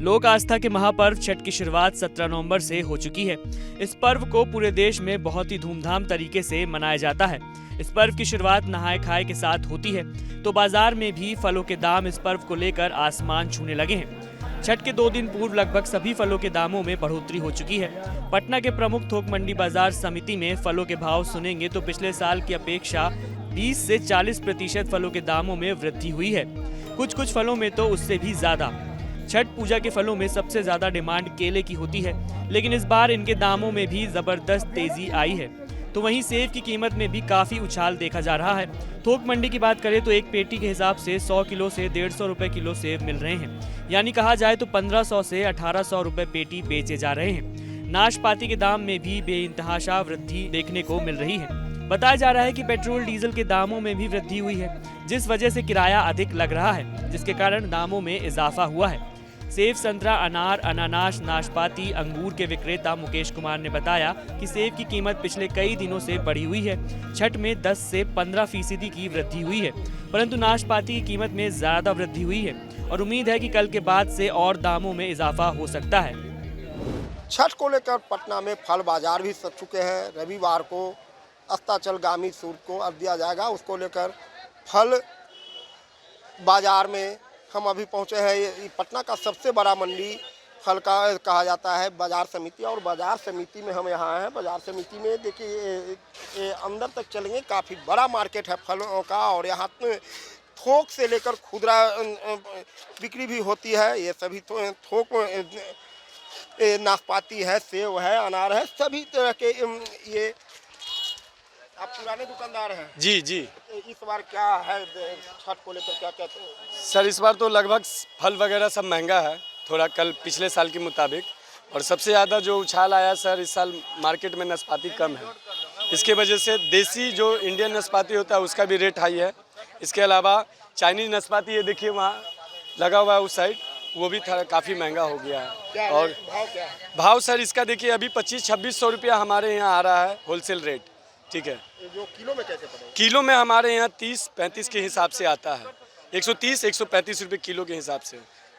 लोक आस्था के महापर्व छठ की शुरुआत 17 नवंबर से हो चुकी है। इस पर्व को पूरे देश में बहुत ही धूमधाम तरीके से मनाया जाता है। इस पर्व की शुरुआत नहाय खाए के साथ होती है, तो बाजार में भी फलों के दाम इस पर्व को लेकर आसमान छूने लगे हैं। छठ के 2 दिन पूर्व लगभग सभी फलों के दामों में बढ़ोतरी हो चुकी है। पटना के प्रमुख थोक मंडी बाजार समिति में फलों के भाव सुनेंगे तो पिछले साल की अपेक्षा 20 से 40% फलों के दामों में वृद्धि हुई है। कुछ फलों में तो उससे भी ज्यादा। छठ पूजा के फलों में सबसे ज्यादा डिमांड केले की होती है, लेकिन इस बार इनके दामों में भी जबरदस्त तेजी आई है। तो वहीं सेब की कीमत में भी काफी उछाल देखा जा रहा है। थोक मंडी की बात करें तो एक पेटी के हिसाब से 100 किलो से 150 रुपए किलो सेब मिल रहे हैं, यानी कहा जाए तो 1500 से 1800 रुपए पेटी बेचे जा रहे हैं। नाशपाती के दाम में भी बेइंतहाशा वृद्धि देखने को मिल रही है। बताया जा रहा है कि पेट्रोल डीजल के दामों में भी वृद्धि हुई है, जिस वजह से किराया अधिक लग रहा है, जिसके कारण दामों में इजाफा हुआ है। सेब, संतरा, अनार, अनानास, नाशपाती, अंगूर के विक्रेता मुकेश कुमार ने बताया कि सेब की कीमत पिछले कई दिनों से बढ़ी हुई है। छठ में 10 से 15% की वृद्धि हुई है, परंतु नाशपाती की कीमत में ज्यादा वृद्धि हुई है और उम्मीद है कि कल के बाद से और दामों में इजाफा हो सकता है। छठ को लेकर पटना में फल बाजार भी सज चुके हैं। रविवार को अस्ताचलगामी सूर्य को अर्घ्य दिया जाएगा, उसको लेकर फल बाजार में हम अभी पहुंचे हैं। ये पटना का सबसे बड़ा मंडी फल का कहा जाता है बाजार समिति, और बाजार समिति में हम यहाँ हैं। बाजार समिति में देखिए अंदर तक चलेंगे, काफ़ी बड़ा मार्केट है फलों का, और यहाँ थोक से लेकर खुदरा बिक्री भी होती है। ये सभी थोक नाशपाती है, सेब है, अनार है, सभी तरह के ये। आप पुराने दुकानदार हैं? जी जी। इस बार क्या है छठ को लेकर, क्या कहते हैं सर? इस बार तो लगभग फल वगैरह सब महंगा है थोड़ा, कल पिछले साल के मुताबिक। और सबसे ज़्यादा जो उछाल आया सर, इस साल मार्केट में नाशपाती कम है। इसके वजह से देसी जो इंडियन नाशपाती होता है उसका भी रेट हाई है। इसके अलावा चाइनीज नाशपाती, ये देखिए वहाँ लगा हुआ है उस साइड, वो भी काफ़ी महंगा हो गया है। और भाव सर इसका देखिए अभी 2500-2600 रुपया हमारे यहाँ आ रहा है होलसेल रेट, ठीक है। जो किलो में कैसे पड़ेगा? किलो में हमारे यहाँ 30-35 के हिसाब से आता है, 130-135 रुपये किलो के हिसाब से।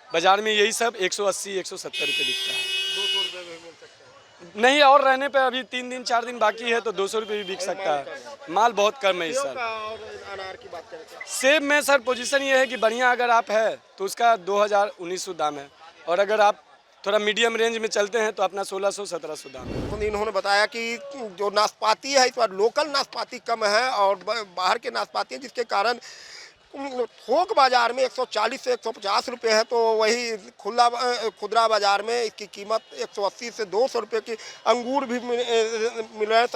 बाजार में यही सब 180-170 रुपये बिकता है। 200 रुपये में मिल सकता है? नहीं, और रहने पे अभी 3 दिन 4 दिन बाकी है तो 200 रुपये भी बिक सकता है। माल बहुत कम है इस साल। और अनार की बात करें तो? सेब में सर पोजीशन ये है कि बढ़िया अगर आप है तो उसका 2000-1900 दाम है, और अगर आप थोड़ा मीडियम रेंज में चलते हैं तो अपना 1600-1700 दाम है। इन्होंने बताया कि जो नाशपाती है इस बार लोकल नाशपाती कम है और बाहर के नाशपाती है, जिसके कारण थोक बाजार में 140 से 150 रुपये है, तो वही खुदरा बाजार में इसकी कीमत 180 से 200 रुपये की। अंगूर भी मिल रहे हैं,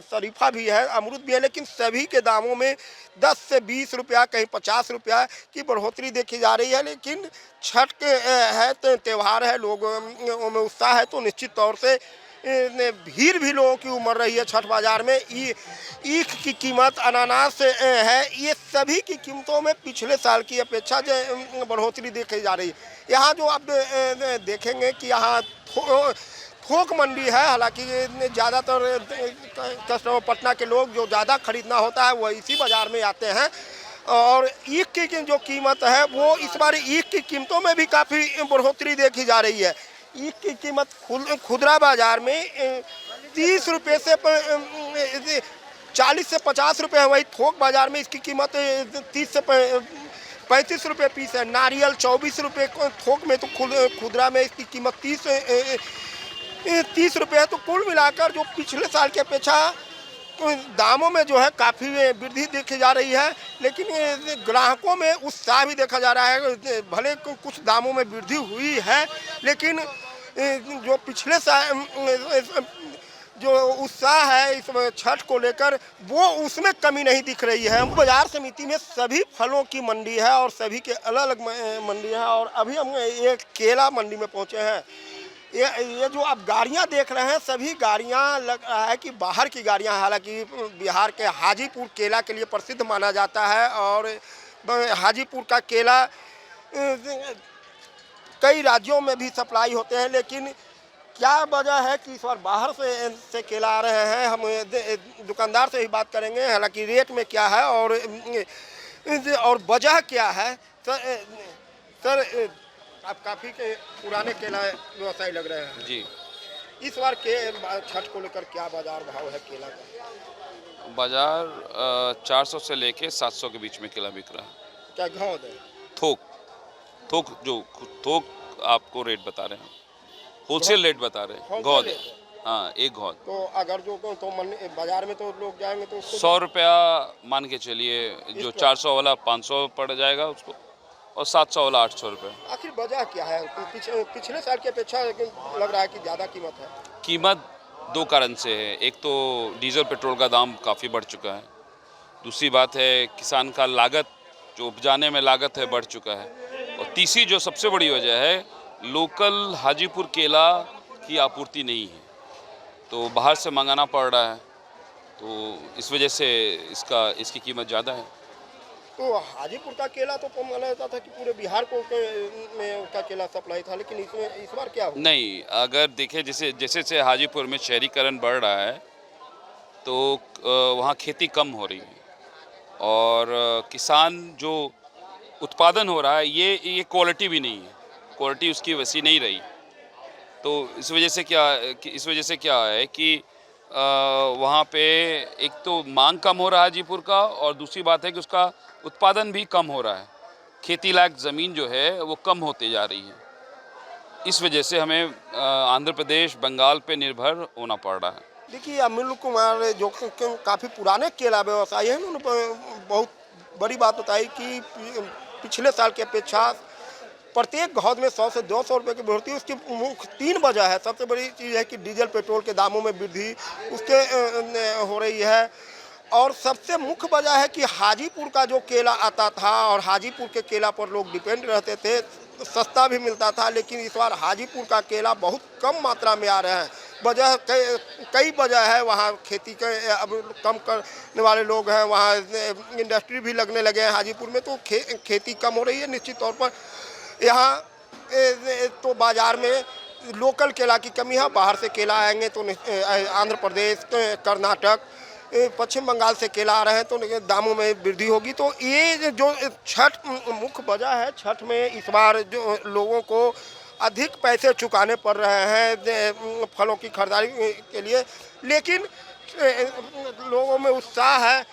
शरीफा भी है, अमरूद भी है, लेकिन सभी के दामों में 10 से 20 रुपया, कहीं 50 रुपया की बढ़ोतरी देखी जा रही है। लेकिन छठ के है तो त्यौहार है, लोगों में उत्साह है, तो निश्चित तौर से भीड़ भी लोगों की उमड़ रही है छठ बाजार में। ईख की कीमत, अनानास है, ये सभी की कीमतों में पिछले साल की अपेक्षा जो बढ़ोतरी देखी जा रही है। यहाँ जो आप देखेंगे कि यहाँ थोक मंडी है, हालांकि ज़्यादातर कस्टमर पटना के लोग जो ज़्यादा खरीदना होता है वो इसी बाज़ार में आते हैं। और ईख की जो कीमत है वो इस बार ईख की कीमतों में भी काफ़ी बढ़ोतरी देखी जा रही है। ईख की कीमत खुदरा बाजार में 30 रुपये से 40 से 50 रुपये है, वही थोक बाजार में इसकी कीमत 30 से 35 रुपये पीस है। नारियल 24 रुपये थोक में, तो खुदरा में इसकी कीमत 30 रुपये है। तो कुल मिलाकर जो पिछले साल की अपेक्षा दामों में जो है काफ़ी वृद्धि देखी जा रही है, लेकिन ग्राहकों में उत्साह भी देखा जा रहा है। भले कुछ दामों में वृद्धि हुई है, लेकिन जो पिछले साल जो उत्साह है इस छठ को लेकर, वो उसमें कमी नहीं दिख रही है। बाजार समिति में सभी फलों की मंडी है और सभी के अलग अलग मंडी है, और अभी हम ये केला मंडी में पहुँचे हैं। ये जो आप गाड़ियां देख रहे हैं, सभी गाड़ियां लग रहा है कि बाहर की गाड़ियां, हालांकि बिहार के हाजीपुर केला के लिए प्रसिद्ध माना जाता है, और हाजीपुर का केला कई राज्यों में भी सप्लाई होते हैं। लेकिन क्या वजह है कि इस बार बाहर से केला आ रहे हैं, हम दुकानदार से ही बात करेंगे, हालांकि रेट में क्या है और वजह क्या है। सर आप काफ़ी के पुराने केला व्यवसायी लग रहे हैं। जी। इस बार के छठ को लेकर क्या बाजार भाव है केला का? बाजार 400 से लेके 700 के बीच में केला बिक रहा है। क्या घाव है? थोक थोक आपको रेट बता रहे हैं, होलसेल रेट बता रहे हैं। गौद, हाँ, एक गौद तो अगर जो तो बाजार में तो लोग जाएंगे तो 100 रुपया मान के चलिए। जो 400 वाला 500 पड़ जाएगा उसको, और 700 वाला 800 रुपये। आखिर वजह क्या है? पिछले साल की अपेक्षा लग रहा है कि ज़्यादा कीमत है। कीमत दो कारण से है। एक तो डीजल पेट्रोल का दाम काफ़ी बढ़ चुका है। दूसरी बात है किसान का लागत, जो उपजाने में लागत है, बढ़ चुका है। और तीसरी जो सबसे बड़ी वजह है, लोकल हाजीपुर केला की आपूर्ति नहीं है, तो बाहर से मंगाना पड़ रहा है। तो इस वजह से इसकी कीमत ज़्यादा है। तो हाजीपुर का केला तो माना जाता था कि पूरे बिहार को में का केला सप्लाई था, लेकिन इसमें इस बार क्या हुआ? नहीं, अगर देखें जैसे से हाजीपुर में शहरीकरण बढ़ रहा है तो वहाँ खेती कम हो रही है, और किसान जो उत्पादन हो रहा है ये क्वालिटी भी नहीं है, क्वालिटी उसकी वैसी नहीं रही। तो इस वजह से क्या है कि वहाँ पे एक तो मांग कम हो रहा है हाजीपुर का, और दूसरी बात है कि उसका उत्पादन भी कम हो रहा है। खेती लायक ज़मीन जो है वो कम होती जा रही है। इस वजह से हमें आंध्र प्रदेश, बंगाल पे निर्भर होना पड़ रहा है। देखिए, अमिल कुमार जो काफ़ी पुराने केला व्यवसायी हैं, उन्होंने बहुत बड़ी बात बताई कि पिछले साल की अपेक्षा प्रत्येक घौद में 100 से 200 रुपये की बढ़ोतरी। उसकी मुख्य 3 वजह है। सबसे बड़ी चीज़ है कि डीजल पेट्रोल के दामों में वृद्धि उसके हो रही है, और सबसे मुख्य वजह है कि हाजीपुर का जो केला आता था, और हाजीपुर के केला पर लोग डिपेंड रहते थे, सस्ता भी मिलता था, लेकिन इस बार हाजीपुर का केला बहुत कम मात्रा में आ रहे हैं। वजह कई वजह है। वहाँ खेती के अब कम करने वाले लोग हैं, वहाँ इंडस्ट्री भी लगने लगे हैं हाजीपुर में, तो खेती कम हो रही है। निश्चित तौर पर यहाँ तो बाज़ार में लोकल केला की कमी है। बाहर से केला आएंगे तो आंध्र प्रदेश, कर्नाटक, पश्चिम बंगाल से केला आ रहे हैं, तो दामों में वृद्धि होगी। तो ये जो छठ मुख्य वजह है, छठ में इस बार जो लोगों को अधिक पैसे चुकाने पड़ रहे हैं फलों की खरीदारी के लिए, लेकिन लोगों में उत्साह है।